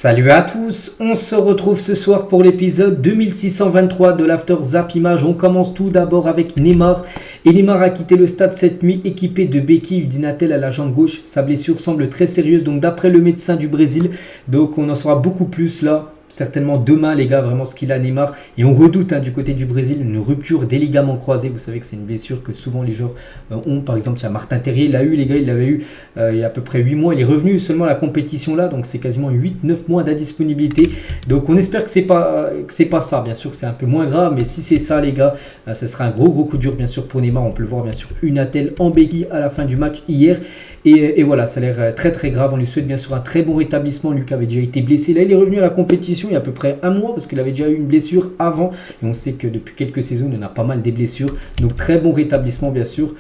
Salut à tous, on se retrouve ce soir pour l'épisode 2623 de l'After Zap Image. On commence tout d'abord avec Neymar. Et Neymar a quitté le stade cette nuit équipé de béquilles d'une attelle à la jambe gauche. Sa blessure semble très sérieuse, donc d'après le médecin du Brésil. Donc on en saura beaucoup plus là. Certainement demain les gars, vraiment ce qu'il a Neymar. Et on redoute du côté du Brésil une rupture des ligaments croisés. Vous savez que c'est une blessure que souvent les joueurs ont. Par exemple, il y a Martin Terrier, il l'a eu les gars, il l'avait eu il y a à peu près 8 mois. Il est revenu seulement à la compétition là, donc c'est quasiment 8-9 mois d'indisponibilité. Donc on espère que c'est pas ça. Bien sûr que c'est un peu moins grave, mais si c'est ça les gars, ce sera un gros coup dur bien sûr pour Neymar. On peut le voir bien sûr, une attelle en béquille à la fin du match hier. Et voilà, ça a l'air très grave. On lui souhaite bien sûr un très bon rétablissement. Lui qui avait déjà été blessé, là il est revenu à la compétition il y a à peu près un mois parce qu'il avait déjà eu une blessure avant. Et on sait que depuis quelques saisons, il en a pas mal des blessures. Donc très bon rétablissement bien sûr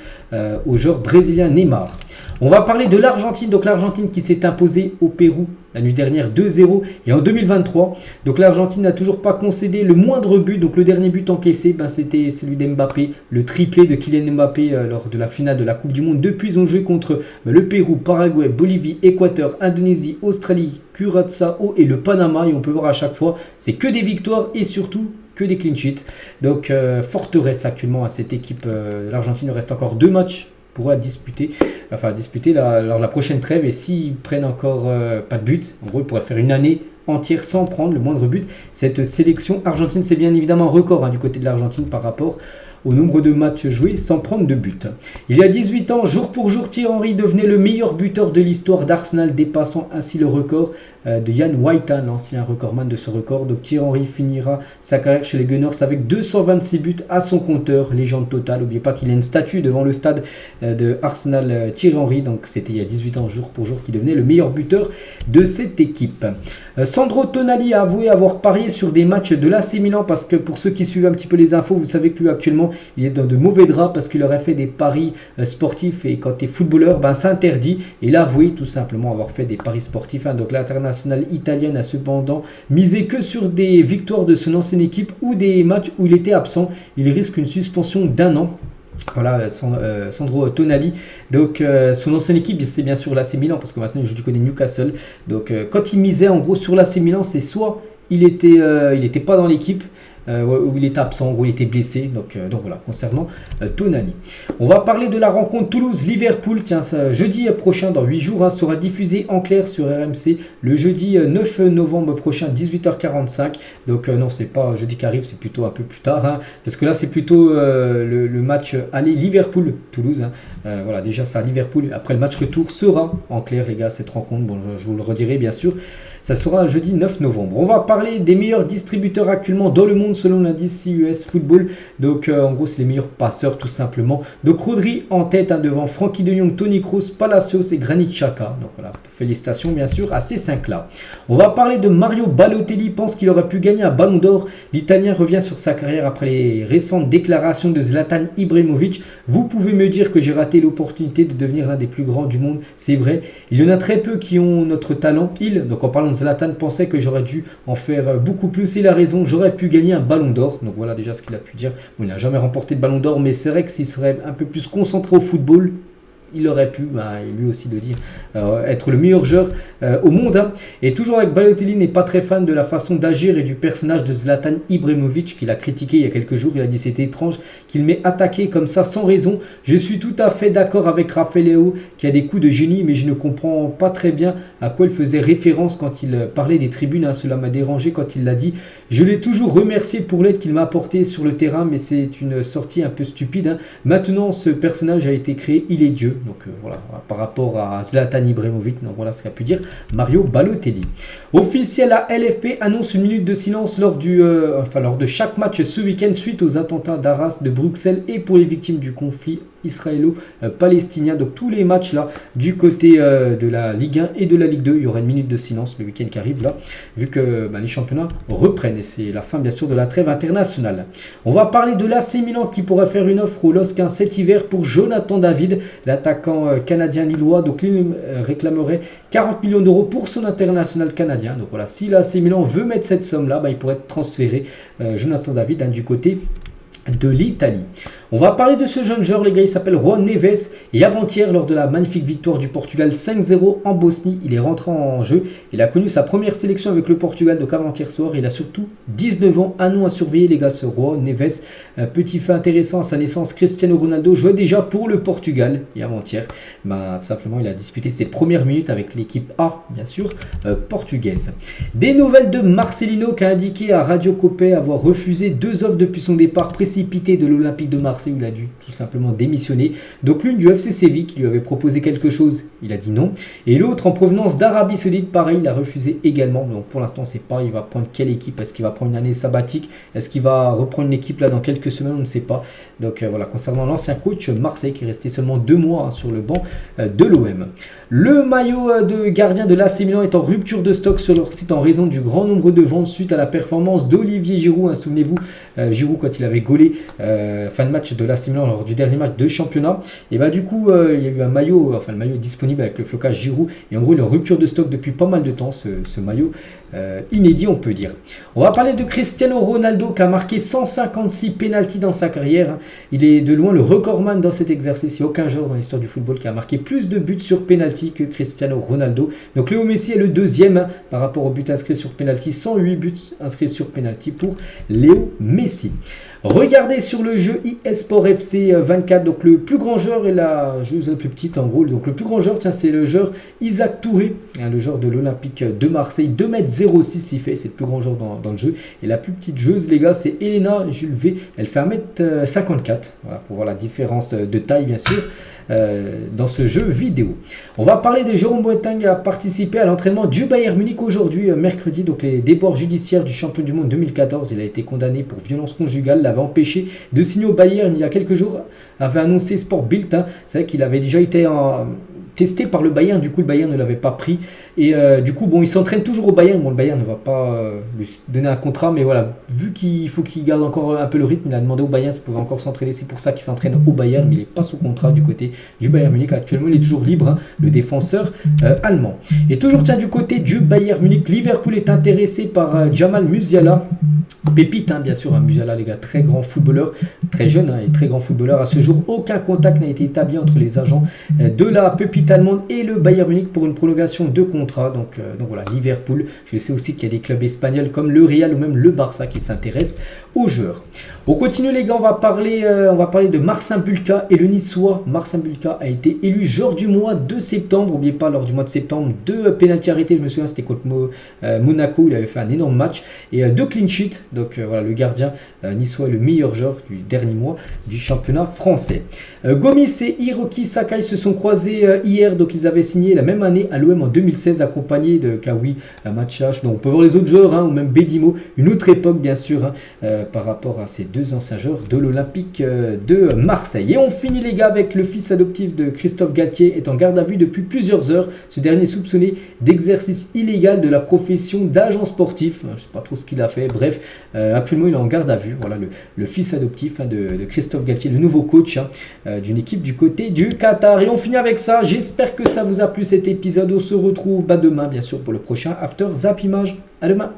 au joueur brésilien Neymar. On va parler de l'Argentine. Donc l'Argentine qui s'est imposée au Pérou la nuit dernière 2-0 et en 2023. Donc l'Argentine n'a toujours pas concédé le moindre but. Donc le dernier but encaissé, c'était celui d'Mbappé, le triplé de Kylian Mbappé lors de la finale de la Coupe du Monde. Depuis ils ont joué contre le Pérou, Paraguay, Bolivie, Équateur, Indonésie, Australie, Curaçao et le Panama. Et on peut voir à chaque fois, c'est que des victoires et surtout que des clean sheets. Donc forteresse actuellement à cette équipe. L'Argentine, il reste encore 2 matchs pourra disputer la prochaine trêve, et s'ils prennent encore pas de but, en gros ils pourraient faire une année entière sans prendre le moindre but. Cette sélection argentine, c'est bien évidemment un record du côté de l'Argentine par rapport au nombre de matchs joués sans prendre de but. Il y a 18 ans, jour pour jour, Thierry Henry devenait le meilleur buteur de l'histoire d'Arsenal, dépassant ainsi le record de Ian Whitehan, l'ancien recordman de ce record. Donc Thierry Henry finira sa carrière chez les Gunners avec 226 buts à son compteur, légende totale. N'oubliez pas qu'il a une statue devant le stade de Arsenal, Thierry Henry. Donc c'était il y a 18 ans, jour pour jour, qu'il devenait le meilleur buteur de cette équipe. Sandro Tonali a avoué avoir parié sur des matchs de l'AC Milan, parce que pour ceux qui suivent un petit peu les infos, vous savez que lui actuellement il est dans de mauvais draps parce qu'il aurait fait des paris sportifs, et quand tu es footballeur, c'est interdit. Et il a avoué tout simplement avoir fait des paris sportifs. Donc l'international italienne a cependant misé que sur des victoires de son ancienne équipe ou des matchs où il était absent. Il risque une suspension d'1 an. Voilà, Sandro Tonali. Donc son ancienne équipe, c'est bien sûr l'AC Milan, parce que maintenant il joue du côté Newcastle. Donc quand il misait en gros sur l'AC Milan, c'est soit il était pas dans l'équipe, où il était absent, en gros il était blessé. Donc voilà, concernant Tonali. On va parler de la rencontre Toulouse-Liverpool. Tiens, jeudi prochain, dans 8 jours, sera diffusé en clair sur RMC le jeudi 9 novembre prochain, 18h45. Donc non, c'est pas jeudi qui arrive, c'est plutôt un peu plus tard, parce que là c'est plutôt le match aller Liverpool-Toulouse. Voilà, déjà ça à Liverpool. Après le match retour sera en clair les gars, cette rencontre. Bon, je vous le redirai bien sûr. Ça sera jeudi 9 novembre. On va parler des meilleurs distributeurs actuellement dans le monde selon l'indice CUS Football. Donc en gros, c'est les meilleurs passeurs tout simplement. Donc Rodri en tête devant Frankie de Jong, Toni Kroos, Palacios et Granit Xhaka. Donc voilà, félicitations bien sûr à ces 5-là. On va parler de Mario Balotelli, pense qu'il aurait pu gagner un ballon d'or. L'Italien revient sur sa carrière après les récentes déclarations de Zlatan Ibrahimovic. Vous pouvez me dire que j'ai raté l'opportunité de devenir l'un des plus grands du monde. C'est vrai, il y en a très peu qui ont notre talent. Donc en parlant de Zlatan, pensait que j'aurais dû en faire beaucoup plus. Il a raison, j'aurais pu gagner un ballon d'or. Donc voilà déjà ce qu'il a pu dire. Bon, il n'a jamais remporté de ballon d'or, mais c'est vrai que s'il serait un peu plus concentré au football, il aurait pu, lui aussi le dire, être le meilleur joueur au monde. Et toujours avec Balotelli, n'est pas très fan de la façon d'agir et du personnage de Zlatan Ibrahimovic qu'il a critiqué il y a quelques jours. Il a dit c'était étrange qu'il m'ait attaqué comme ça sans raison. Je suis tout à fait d'accord avec Rafael Leao qui a des coups de génie, mais je ne comprends pas très bien à quoi il faisait référence quand il parlait des tribunes. Cela m'a dérangé quand il l'a dit. Je l'ai toujours remercié pour l'aide qu'il m'a apportée sur le terrain, mais c'est une sortie un peu stupide. Maintenant, ce personnage a été créé, il est Dieu. Donc voilà, par rapport à Zlatan Ibrahimovic, donc voilà ce qu'a pu dire Mario Balotelli. Officiel, la LFP annonce une minute de silence lors de chaque match ce week-end suite aux attentats d'Arras, de Bruxelles et pour les victimes du conflit israélo-palestinien. Donc tous les matchs là du côté de la Ligue 1 et de la Ligue 2, il y aura une minute de silence le week-end qui arrive là, vu que les championnats reprennent et c'est la fin bien sûr de la trêve internationale. On va parler de l'AC Milan qui pourrait faire une offre au LOSC cet hiver pour Jonathan David, l'attaquant canadien lillois. Donc il réclamerait 40 millions d'euros pour son international canadien. Donc voilà, si l'AC Milan veut mettre cette somme là, il pourrait transférer Jonathan David du côté de l'Italie. On va parler de ce jeune joueur, les gars, il s'appelle João Neves et avant-hier, lors de la magnifique victoire du Portugal 5-0 en Bosnie, il est rentré en jeu. Il a connu sa première sélection avec le Portugal, donc avant-hier soir. Il a surtout 19 ans, un nom à surveiller, les gars, ce João Neves. Petit fait intéressant, à sa naissance, Cristiano Ronaldo jouait déjà pour le Portugal et avant-hier, simplement, il a disputé ses premières minutes avec l'équipe A, bien sûr, portugaise. Des nouvelles de Marcelino qui a indiqué à Radio Copé avoir refusé 2 offres depuis son départ précipité de l'Olympique de Marseille, où il a dû tout simplement démissionner. Donc l'une du FC Séville qui lui avait proposé quelque chose, il a dit non. Et l'autre en provenance d'Arabie Saoudite, pareil, il a refusé également. Donc pour l'instant, on ne sait pas, il va prendre quelle équipe. Est-ce qu'il va prendre une année sabbatique? Est-ce qu'il va reprendre une équipe là dans quelques semaines? On ne sait pas. Donc voilà, concernant l'ancien coach Marseille qui est resté seulement 2 mois sur le banc de l'OM. Le maillot de gardien de l'AC Milan est en rupture de stock sur leur site en raison du grand nombre de ventes suite à la performance d'Olivier Giroud. Souvenez-vous, Giroud quand il avait gaulé fin de match de l'AC Milan lors du dernier match de championnat, et du coup il y a eu un maillot, le maillot disponible avec le flocage Giroud, et en gros il est en rupture de stock depuis pas mal de temps, ce maillot inédit, on peut dire. On va parler de Cristiano Ronaldo qui a marqué 156 pénaltys dans sa carrière. Il est de loin le recordman dans cet exercice. Il n'y a aucun joueur dans l'histoire du football qui a marqué plus de buts sur pénalty que Cristiano Ronaldo. Donc Léo Messi est le deuxième par rapport aux buts inscrits sur pénalty, 108 buts inscrits sur pénalty pour Léo Messi. Regardez sur le jeu eSport FC 24, donc le plus grand joueur et la joueuse la plus petite en gros. Donc le plus grand joueur, tiens, c'est le joueur Isaac Touré, le joueur de l'Olympique de Marseille, 2,06 m il fait, c'est le plus grand joueur dans le jeu. Et la plus petite joueuse, les gars, c'est Elena Jules V, elle fait 1,54 m, voilà, pour voir la différence de taille bien sûr. Dans ce jeu vidéo. On va parler de Jérôme Boateng qui a participé à l'entraînement du Bayern Munich aujourd'hui, mercredi. Donc les débords judiciaires du champion du monde 2014. Il a été condamné pour violence conjugale, l'avait empêché de signer au Bayern il y a quelques jours, avait annoncé Sport Bild. C'est vrai qu'il avait déjà été testé par le Bayern, du coup le Bayern ne l'avait pas pris et du coup bon il s'entraîne toujours au Bayern, bon le Bayern ne va pas lui donner un contrat, mais voilà, vu qu'il faut qu'il garde encore un peu le rythme, il a demandé au Bayern s'il pouvait encore s'entraîner, c'est pour ça qu'il s'entraîne au Bayern, mais il n'est pas sous contrat du côté du Bayern Munich actuellement, il est toujours libre, le défenseur allemand. Et toujours tiens du côté du Bayern Munich, Liverpool est intéressé par Jamal Musiala, pépite bien sûr, Musiala les gars, très grand footballeur, très jeune et très grand footballeur. À ce jour, aucun contact n'a été établi entre les agents de la pépite allemande et le Bayern Munich pour une prolongation de contrat. Donc voilà, Liverpool. Je sais aussi qu'il y a des clubs espagnols comme le Real ou même le Barça qui s'intéressent aux joueurs. On continue les gars, on va parler de Marcin Bulka et le Niçois. Marcin Bulka a été élu joueur du mois de septembre. N'oubliez pas, lors du mois de septembre, 2 pénaltys arrêtés, je me souviens, c'était contre Monaco, il avait fait un énorme match et 2 clean sheets. Donc voilà, le gardien niçois est le meilleur joueur du dernier mois du championnat français. Gomis et Hiroki Sakai se sont croisés hier, donc ils avaient signé la même année à l'OM en 2016, accompagnés de Kawi Matchach. Donc on peut voir les autres joueurs, ou même Bedimo, une autre époque bien sûr, par rapport à ces 2 anciens joueurs de l'Olympique de Marseille. Et on finit les gars avec le fils adoptif de Christophe Galtier, est en garde à vue depuis plusieurs heures. Ce dernier est soupçonné d'exercice illégal de la profession d'agent sportif. Je ne sais pas trop ce qu'il a fait, bref, actuellement il est en garde à vue. Voilà le fils adoptif de Christophe Galtier, le nouveau coach d'une équipe du côté du Qatar. Et on finit avec ça, j'espère que ça vous a plu cet épisode. On se retrouve demain bien sûr pour le prochain After Zap Image. À demain.